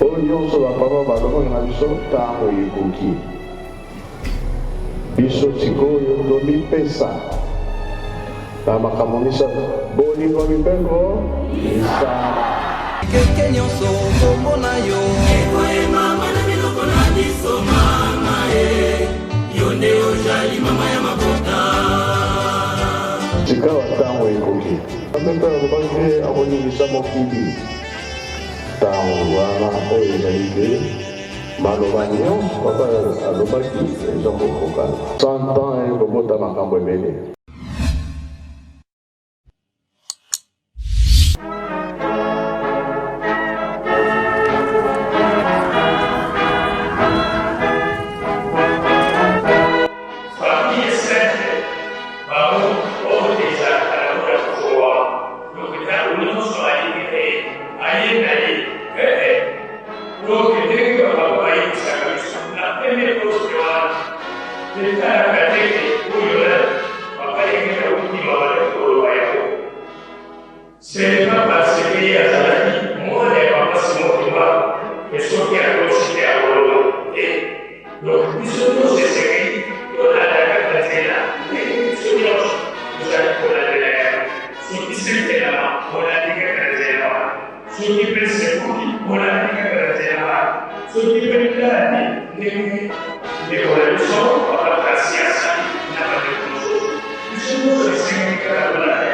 oyo nyonso bapapa balongo na biso ntango ekoki biso sikoyo tomipesa na makambo misato bolingo mibeko misala keke nyonso kombo na yo ekoyema mwana biloko na biso mama yo nde ozali mama ya mabota sikawa ntango ekoki ameka alobaki akoningisa mokili ntango wana oyo ezali te maloba nyonso papa alobaki eza kokokana 100 ans ekobota makambo ebele. C'est pas parce qu'il y a des amis, moi, les papas, c'est mon combat, et ce qui a considéré à Rome. Et donc, nous sommes ces séries, on a la capacité là, et ce qui nous allons pour la délire. Ce qui se fait là-bas, on a des capacités là-bas. Ce qui peut se faire, on a des capacités là-bas. Ce qui peut être là, les relations, on va passer à ça, il n'y a pas de chose. Nous sommes ces séries là-bas.